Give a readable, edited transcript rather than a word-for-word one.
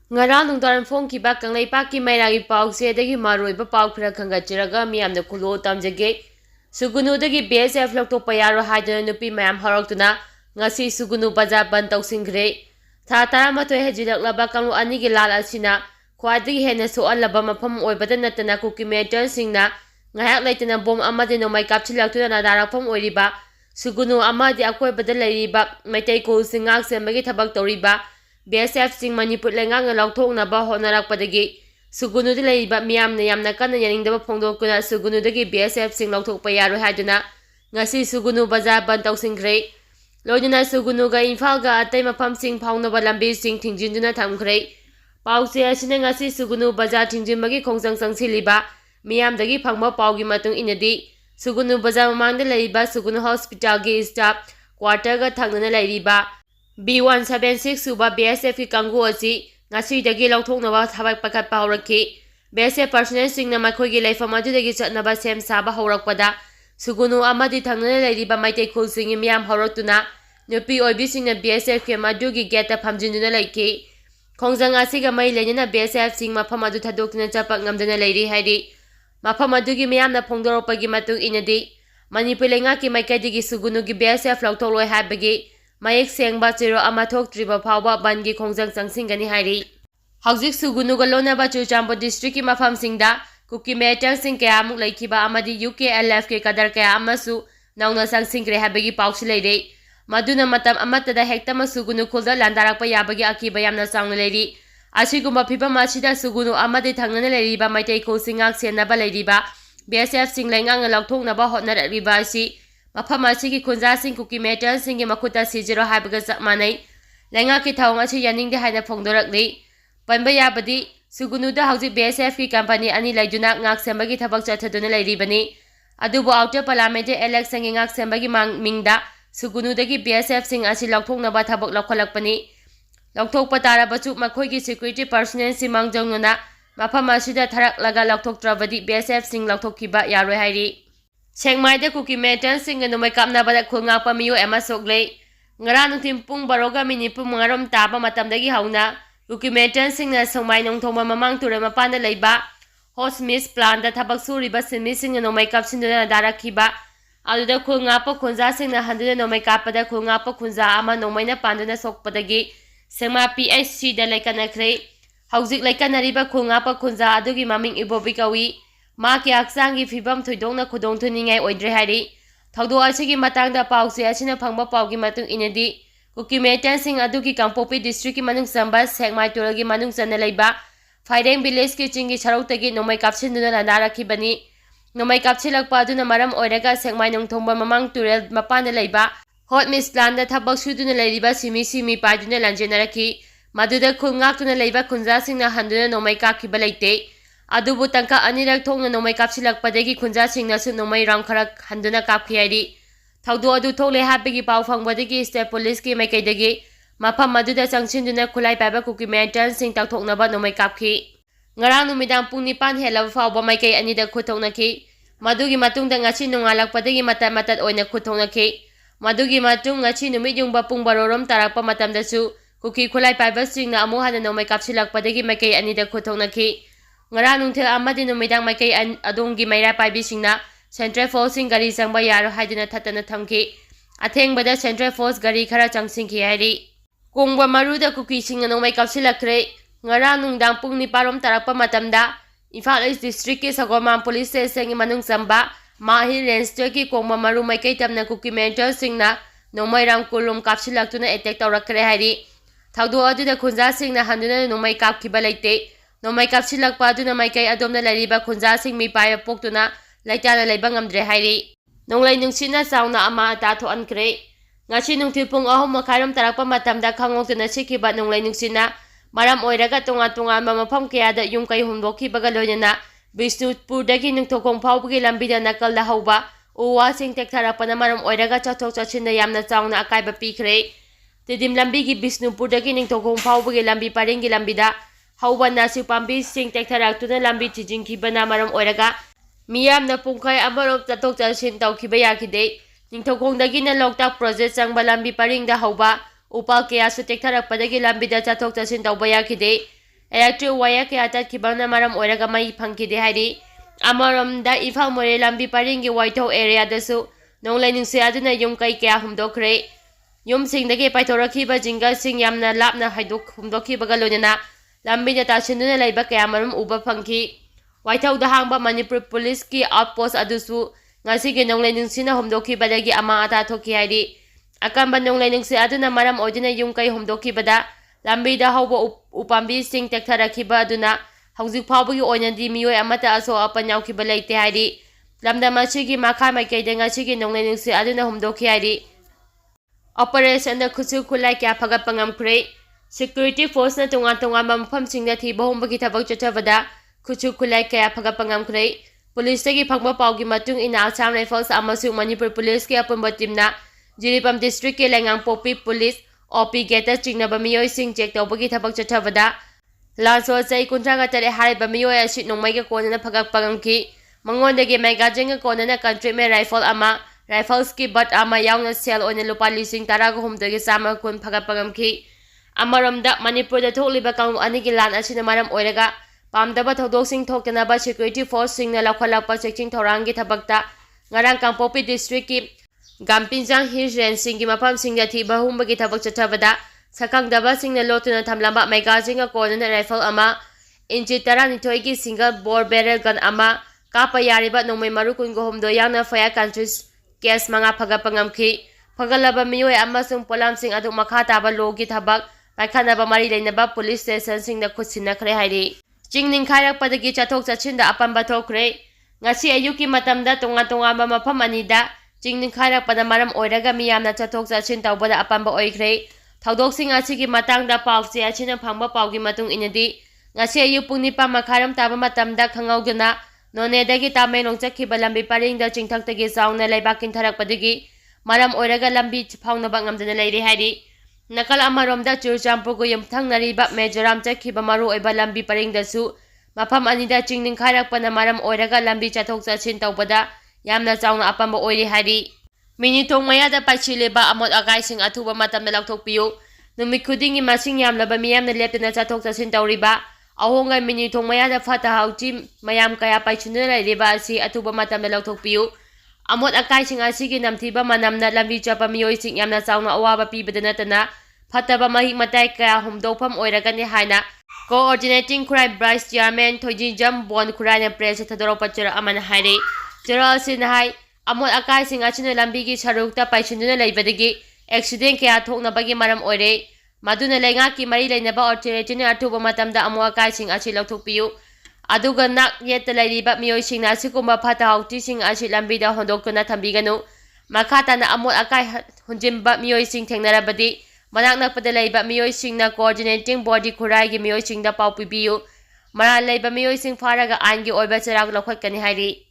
Ngarang nungdaran phongkiba Kangleipakki mairagi pausedagi maroiba pau khara khangatjiraga miyamna khulo tamjage Sugunudagi BSF loktopa yaro haidana nupi mayam haraktuna ngasi Sugunu Bazaar Banth Tousinkhre tha 13 hejilaklaba kanglu anigi lal asina khwadagi hena soalaba mafam oibada natana Kuki singna ngayak laitana bom amadi no mai kapchilaktuna nadarapam oiriba Sugunu amadi akoibada leiriba maitai ko singak sembagi thabak toriba BSF sing Manipur lengang lauthoknaba honarakpadagi Sugunudi leiba miyamna yamna kana yaningdaba phongdokuna Sugunudagi BSF sing lauthokpa yaroi haiduna ngasi Sugunu Bazaar Banth Tousinkhre loinana Sugunuga Imphal-ga atai mafamsing phaunaba lambising thingjinduna thamkhre pause asina ngasi Sugunu Bazaar thingjinbagi khongjang sangsiliba miyamdagi phangba paugi matung inadi Sugunu Bazaar mamangda leiba Sugunu Hospital gi staff quarter ga thangnana leiriba B176 suba BSF ki kangu asi ngasi dagi lauthoknaba thabak pakatpa haurakhi BSF personnel singna makhoigi leifam adudagi chatnaba sem saba haurakpada Sugunu amadi thangnana leiriba maitai khulsingi miyam hauratuna nupi oibi singna BSF ke madugi geta phamjinduna leiki khongjang asiga mai lenina BSF sing mafam adu thadokna chapak ngamdana leiri hairi mafam adugi miyamna phongdoropagi matung inadi Manipur lengaki maikaidigi Sugunu gi BSF lauthok loi habagi Mayek sengba chiro ama thoktriba phawba bangi khongjang changsinggani hairi hauzik Sugunu ga lonaba Churachandpur district ki mafam singda Kuki militant sing kaya amuk laikiba amadi UKLF ke kadar kaya amasu nauna sangsingkre habagi pausi leire maduna matam amatada hektama Sugunu khulda landarakpa yabagi akiba yamna changna leiri asigumba phibam asida Sugunu amadi thangnana leiriba maitai khulsingak senaba leiriba BSF sing lengang lauthoknaba hotnarariba asi mafam asigi khunjasing Kuki militant sing gi makhuta sijiro haibaga chapmanai lengaki thawng asi yaningde haina phongdorakli panba yabadi Sugunuda hauji BSF ki company ani laiduna ngak sembagi thabak chathaduna leiribani adubu outer parliament election gi ngak sembagi mingda Sugunudagi BSF sing asi lauthoknaba thabak laukhalakpani lauthokpa tarabachu makhoigi security personnel simangjongnuna mafam asida tharaklaga lauthoktrabadi BSF sing lauthokkiba yaroi hairi Sengmaida Kuki militant sing numai kapnabada khulngakpa miyo ema soklei ngara nungthim pung 12:05 taba matamdagi hauna Kuki militant singna Songmai nongthongma mamang tura mapanda leiba host miss plan da thabak suriba simi singna nomai kapsinduna darakhiba aduda khulngakpa khunja singna handuna nomai kapada khulngakpa khunja ama nomaina panduna sokpadagi Sengma PHC da laikanakhre hauzik laikanariba khulngakpa khunja adugi maming ibobi kawi ma ki aksangi fibam thoidongna khudong thuningai oidre hari thaudo asigi matangda pause asina phangba paugi matung inadi Kuki militant sing adugi Kangpopi district ki manung samba Sengmai turagi manung chana leiba Faireng village ki chingi charautagi nomai kapsinduna landarakibani nomai kapchilakpa aduna maram oiraga Sengmai nongthongba mamang turel mapana leiba hot miss plan da thabak suduna leiriba simi paiduna lanjenaraki maduda khulngaktuna leiba khunja singna handuna nomai kakhiba leite adubu tangka anirak thongna nomai kapchilakpadagi khunja singna su nomai ram khara handuna kapkhiyari thaudo adu thole habigi pau phangbadagi state police ki maikaidagi mafam maduda changchinduna khulai paiba Kuki militant sing takthoknaba nomai kapkhi ngarang numidang pung 9 helaba fawba maikai anida khuthoknakhi madugi matungda ngachi nungalakpadagi matat oina khuthoknakhi madugi matung ngachi numid yungba pung 12 tarakpa matamdasu Kuki khulai paiba singna amu hana nomai kapchilakpadagi maikai anida khuthoknakhi ngarang nungthil amadi numidang maikai adonggi maira paibi singna Central Force sing gari changba yaro haiduna thatana thamki athengbada Central Force gari khara changsingki hairi kongba maruda Kuki singna nomai kapsilakhre ngarang nungdang pung 9 tarakpa matamda Imphal East district ki Sagomam police station gi manung chamba mahi range ki kongba maru maikai tamna Kuki militant singna nomai ram kulum kapsilaktuna attack tawrakhre hairi thaudo aduda khunja singna handuna nomai kapkhiba leite nomai kapsilakpa aduna maikai adomna lariba khunja sing mi paiba poktuna laitana leiba ngamdre hairi Nonglei nungsitna chauna ama ata thoankre ngachi nungthil pung 3:30 tarakpa matamda khangongtuna sikhiba Nonglei nungsitna maram oiraga tonga mafam kayada yumkai humdokhibaga loinana Bishnupurdagi nungthokong phawbagi lambida nakalda hauba uwa sing tektharapana maram oiraga chathok chachinda yamna chauna akaiba pikhre tidim lambigi Bishnupurdagi nungthokong phawbagi lambi parengi lambida hauba nasi pambi sing tektharakuna lambi tijingkhibana maram oiraga miyamna pungkai amarom chathok chachin tawkhiba yakhide ningthokongdagina loktak project changba lambi paringda hauba upal kaya su tektharakpadagi lambida chathok chachin tawba yakhide electric wire kaya tatkibana maram oiraga mai phangkide haidi amaramda Imphal More lambi paringi Waithau area dasu Nonglei nungsit aduna yum kai kaya humdokhre yum singdagi paithorakhiba jingal sing yamna lapna haidok humdokhibaga loinana lambi na tasinduna laiba kaya marum uba phangki Waithau da hangba Manipur police ki outpost adusu ngasigi Nonglei nungsina humdokhibadagi ama ata thoki haidi akamba Nonglei nungsit aduna maram oidina yum kai humdokhibada lambi da hauba upambi sing tektharakhiba aduna hauzik phawbagi oinadi miyoi amata aso apan yaukhiba leite haidi lamdam asigi makha maikaida ngasigi Nonglei nungsit aduna humdokhi haidi operation da khuchu khulai kya phagatpa ngamkhre security force na tonga mafamsingda thiba humbagi thabak chathabada khuchu khulai kya phagatpa ngamkhre police tagi phangba pawgi matung ina Assam Rifles amasung Manipur police ki apunba teamna Jiripam district ke Lengang Popi police OP gate chingnaba miyoi sing check tawbagi thabak chathabada Lanso chai kuntraga tare hariba miyoi asi nongmai ga konana phagakpa ngamki mangonde magazine konana country me rifle ama rifles ki but ama yauna sell on lupa lising taraga humdagi sama kun phagakpa ngamki amaramda Manipur da thokliba kang anigi lan asina maram oiraga pamdaba thodok sing thoktanaba security force singna lakhalakpa checking thorangi thabakta ngarang Kangpopi district ki Gampinjang Hills Range singgi mafam singda thiba humbagi thabak chathabada sakangdaba singna lotuna thamlamba magazine konana rifle ama inchi 12 ki single bore barrel gun ama kapa yariba nongmai marukun go homdo yana fire countries case manga phagappa ngamki phagalaba miyoi amasung polam sing adu makha taba logi thabak paikhanaba mari leinaba police station singda khutsinnakhre hairi chingning khairak padagi chathok chachinda apamba thokre ngasi ayuki matamda tonga mafam anida chingning khairak pada maram oiraga miyamna chathok chachin tawbada apamba oikhre thaudok asigi matangda pawche achina phangba pawgi matung inadi ngasi ayu pungni pa makharam taba matamda khangaugduna Nonedagi Tamenglong chakhiba lambi paringda chingthaktagi saungna laibakin tharakpadagi maram oiraga lambi phaunaba ngamdana leire haidi nakal amaromda Churchampurgu yumthangnariba Mejoram chakhiba maru oiba lambi paringdasu mafam anida chingning khairakpana maram oiraga lambi chathok chachin tawbada yamna chaungna apamba oiri haidi minithong mayada paichileba amot agaising athuba matamda laukthokpiyu numit khudingi masing yamlaba miyamna leptana chathok chachin tawriba ahonga minithong mayada fata hauchi mayam kaya paichunna lairiba asi athuba matamda laukthokpiyu amot akaising asigi namthiba manamna lambi chapa miyoising yamna chaungna awaba pibada natana fataba mahik matai kaya humdokpham oiragani haina coordinating crime branch chairman Thoijinjam Bon khuraina press thadorokpa chara amana haire chara asina hai amot akaising achina lambigi sarukta paichunna leibadagi accident kaya thoknabagi maram oire maduna lenga ki mari leinaba authority athuba matamda amo akaising achi lauthokpiyu aduga nak yeta lairiba miyoisingna asigumba phata hauti sing achi lambida hondoktuna thambiganu makhatana amot akai hunjimba miyoising thengnarabadi manak nakpada laiba miyoisingna coordinating body khuraigi miyoisingda pau pibiyu mara laiba miyoising faraga aingi oiba charak lokhatkani hairi